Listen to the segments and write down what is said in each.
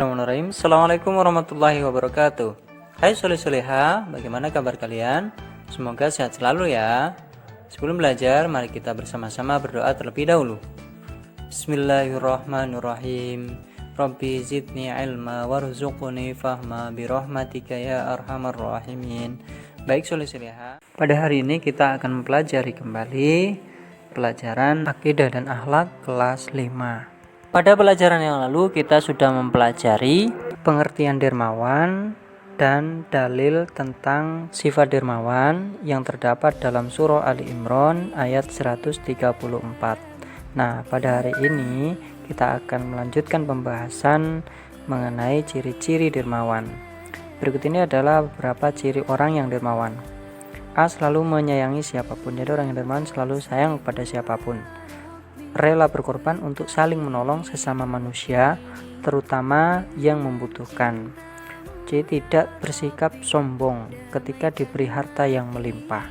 Bismillahirrahmanirrahim. Assalamualaikum warahmatullahi wabarakatuh. Hai soleh-soleha, bagaimana kabar kalian? Semoga sehat selalu ya. Sebelum belajar, mari kita bersama-sama berdoa terlebih dahulu. Bismillahirrahmanirrahim. Rabbi zidni ilma warzuqni fahma birahmatika ya arhamar rahimin. Baik soleh-soleha, pada hari ini kita akan mempelajari kembali pelajaran akidah dan akhlak kelas 5. Pada pelajaran yang lalu kita sudah mempelajari pengertian dermawan dan dalil tentang sifat dermawan yang terdapat dalam surah Ali Imran ayat 134. Nah, pada hari ini kita akan melanjutkan pembahasan mengenai ciri-ciri dermawan. Berikut ini adalah beberapa ciri orang yang dermawan. A. Selalu menyayangi siapapun. Jadi orang yang dermawan selalu sayang kepada siapapun. Rela berkorban untuk saling menolong sesama manusia, terutama yang membutuhkan. C. Tidak bersikap sombong ketika diberi harta yang melimpah.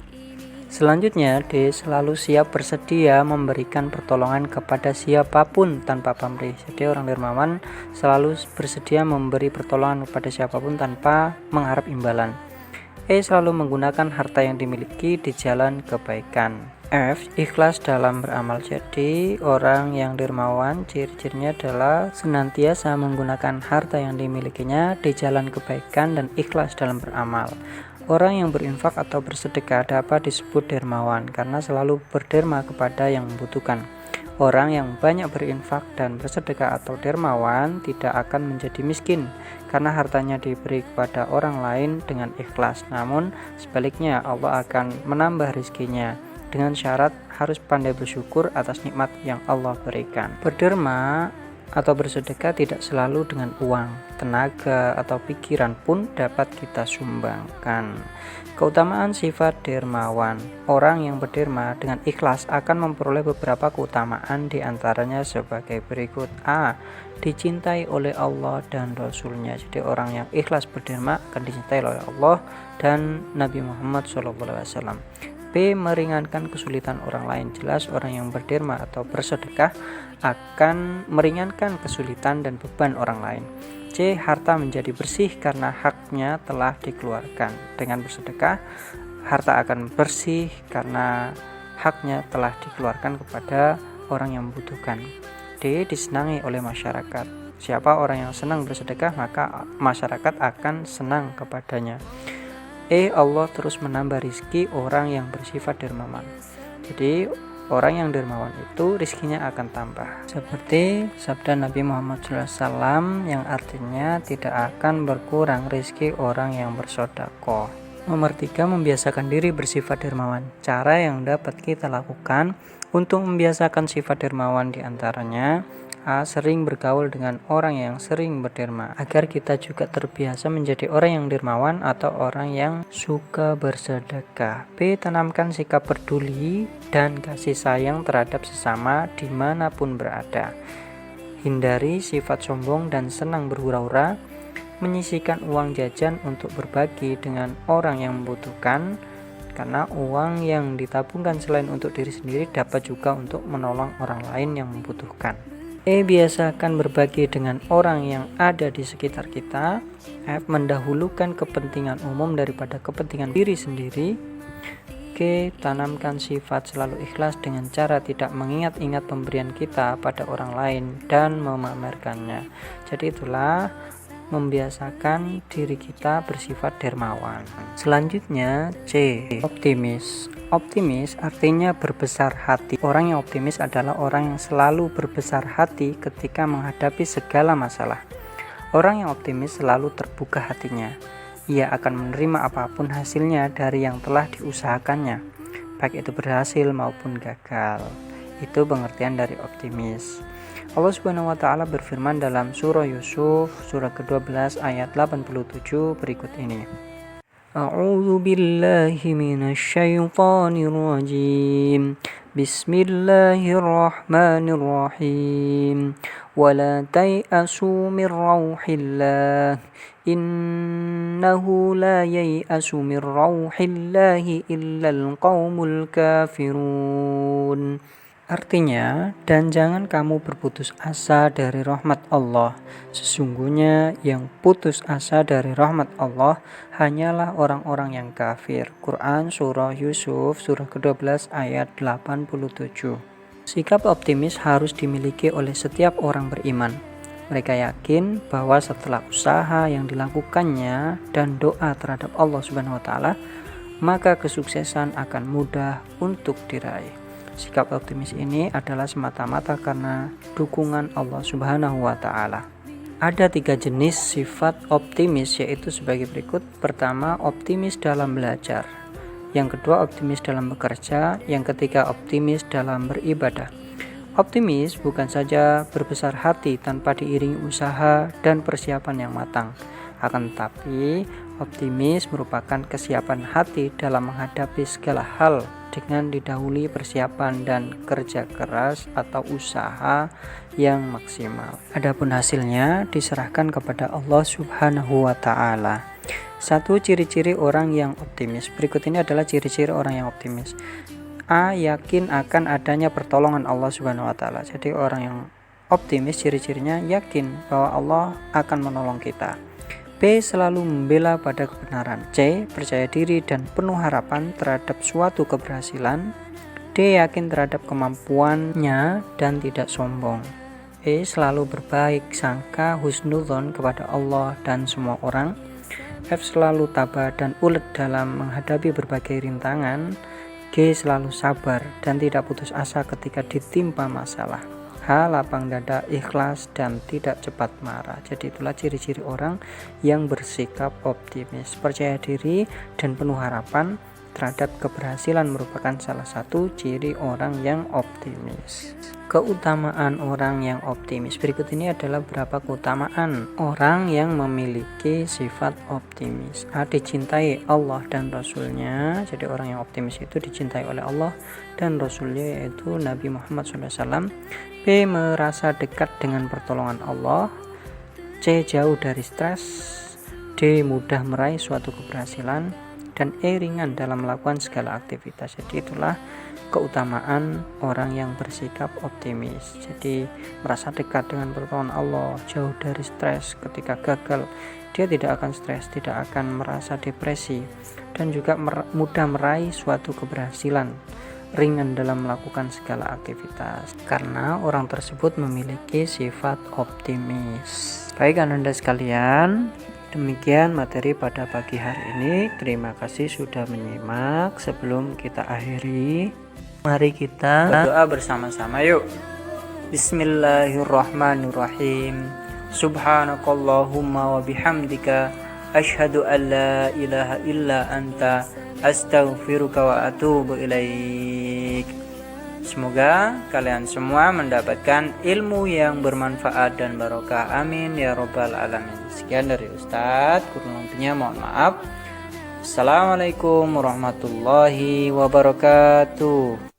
Selanjutnya, D. Selalu siap bersedia memberikan pertolongan kepada siapapun tanpa pamrih. Jadi orang dermawan selalu bersedia memberi pertolongan kepada siapapun tanpa mengharap imbalan. E. Selalu menggunakan harta yang dimiliki di jalan kebaikan. F. Ikhlas dalam beramal. Jadi orang yang dermawan ciri-cirinya adalah senantiasa menggunakan harta yang dimilikinya di jalan kebaikan dan ikhlas dalam beramal. Orang yang berinfak atau bersedekah dapat disebut dermawan karena selalu berderma kepada yang membutuhkan. Orang yang banyak berinfak dan bersedekah atau dermawan tidak akan menjadi miskin karena hartanya diberi kepada orang lain dengan ikhlas. Namun sebaliknya Allah akan menambah rezekinya dengan syarat harus pandai bersyukur atas nikmat yang Allah berikan. Berderma atau bersedekah tidak selalu dengan uang, tenaga, atau pikiran pun dapat kita sumbangkan. Keutamaan sifat dermawan. Orang yang berderma dengan ikhlas akan memperoleh beberapa keutamaan, diantaranya sebagai berikut. A. Dicintai oleh Allah dan Rasulnya. Jadi orang yang ikhlas berderma akan dicintai oleh Allah dan Nabi Muhammad SAW. B. Meringankan kesulitan orang lain. Jelas orang yang berderma atau bersedekah akan meringankan kesulitan dan beban orang lain. C. Harta menjadi bersih karena haknya telah dikeluarkan. Dengan bersedekah, harta akan bersih karena haknya telah dikeluarkan kepada orang yang membutuhkan. D. Disenangi oleh masyarakat. Siapa orang yang senang bersedekah, maka masyarakat akan senang kepadanya. E. Allah terus menambah rizki orang yang bersifat dermawan. Jadi orang yang dermawan itu rizkinya akan tambah. Seperti sabda Nabi Muhammad SAW yang artinya tidak akan berkurang rizki orang yang bersedekah. Nomor 3. Membiasakan diri bersifat dermawan. Cara yang dapat kita lakukan untuk membiasakan sifat dermawan diantaranya: A. Sering bergaul dengan orang yang sering berderma agar kita juga terbiasa menjadi orang yang dermawan atau orang yang suka bersedekah. B. Tanamkan sikap peduli dan kasih sayang terhadap sesama dimanapun berada. Hindari sifat sombong dan senang berhura-hura. Menyisihkan uang jajan untuk berbagi dengan orang yang membutuhkan, karena uang yang ditabungkan selain untuk diri sendiri dapat juga untuk menolong orang lain yang membutuhkan. E. Biasakan berbagi dengan orang yang ada di sekitar kita. F. Mendahulukan kepentingan umum daripada kepentingan diri sendiri. G. Tanamkan sifat selalu ikhlas dengan cara tidak mengingat-ingat pemberian kita pada orang lain dan memamerkannya. Jadi itulah membiasakan diri kita bersifat dermawan. Selanjutnya C. Optimis. Optimis artinya berbesar hati. Orang yang optimis adalah orang yang selalu berbesar hati ketika menghadapi segala masalah. Orang yang optimis selalu terbuka hatinya. Ia akan menerima apapun hasilnya dari yang telah diusahakannya, baik itu berhasil maupun gagal. Itu pengertian dari optimis. Allah Subhanahu wa taala berfirman dalam surah Yusuf surah ke-12 ayat 87 berikut ini. A'udzu billahi minasyaitonir rajim. Bismillahirrahmanirrahim. Wala tay'asu min rauhillah. Innahu la yai'asu min rauhillahi illal qaumul kafirun. Artinya, dan jangan kamu berputus asa dari rahmat Allah. Sesungguhnya yang putus asa dari rahmat Allah hanyalah orang-orang yang kafir. Quran Surah Yusuf Surah ke-12 ayat 87. Sikap optimis harus dimiliki oleh setiap orang beriman. Mereka yakin bahwa setelah usaha yang dilakukannya dan doa terhadap Allah Subhanahu wa taala, maka kesuksesan akan mudah untuk diraih. Sikap optimis ini adalah semata-mata karena dukungan Allah Subhanahu wa taala. Ada 3 jenis sifat optimis, yaitu sebagai berikut. Pertama, optimis dalam belajar. Yang kedua, optimis dalam bekerja. Yang ketiga, optimis dalam beribadah. Optimis bukan saja berbesar hati tanpa diiringi usaha dan persiapan yang matang. Akan tetapi, optimis merupakan kesiapan hati dalam menghadapi segala hal dengan didahului persiapan dan kerja keras atau usaha yang maksimal. Adapun hasilnya diserahkan kepada Allah Subhanahu wa taala. 1. Ciri-ciri orang yang optimis. Berikut ini adalah ciri-ciri orang yang optimis. A. Yakin akan adanya pertolongan Allah Subhanahu wa taala. Jadi orang yang optimis ciri-cirinya yakin bahwa Allah akan menolong kita. B. Selalu membela pada kebenaran. C. Percaya diri dan penuh harapan terhadap suatu keberhasilan. D. Yakin terhadap kemampuannya dan tidak sombong. E. Selalu berbaik sangka husnudzon kepada Allah dan semua orang. F. Selalu tabah dan ulet dalam menghadapi berbagai rintangan. G. Selalu sabar dan tidak putus asa ketika ditimpa masalah. H. Lapang dada, ikhlas, dan tidak cepat marah. Jadi itulah ciri-ciri orang yang bersikap optimis. Percaya diri dan penuh harapan terhadap keberhasilan merupakan salah satu ciri orang yang optimis. Keutamaan orang yang optimis. Berikut ini adalah beberapa keutamaan orang yang memiliki sifat optimis. A. Dicintai Allah dan Rasulnya. Jadi orang yang optimis itu dicintai oleh Allah dan Rasulnya, yaitu Nabi Muhammad SAW. B. Merasa dekat dengan pertolongan Allah. C. Jauh dari stres. D. Mudah meraih suatu keberhasilan. Dan E. Ringan dalam melakukan segala aktivitas. Jadi itulah keutamaan orang yang bersikap optimis. Jadi merasa dekat dengan pertolongan Allah, jauh dari stres ketika gagal. Dia tidak akan stres, tidak akan merasa depresi, dan juga mudah meraih suatu keberhasilan, ringan dalam melakukan segala aktivitas karena orang tersebut memiliki sifat optimis. Baik Anda sekalian, demikian materi pada pagi hari ini. Terima kasih sudah menyimak. Sebelum kita akhiri, mari kita berdoa bersama-sama yuk. Bismillahirrahmanirrahim. Subhanakallahumma wa bihamdika asyhadu an la ilaha illa anta astaghfiruka wa atubu ilaik. Semoga kalian semua mendapatkan ilmu yang bermanfaat dan barokah. Amin ya robbal alamin. Sekian dari Ustadz, kurang lebihnya mohon maaf. Assalamualaikum warahmatullahi wabarakatuh.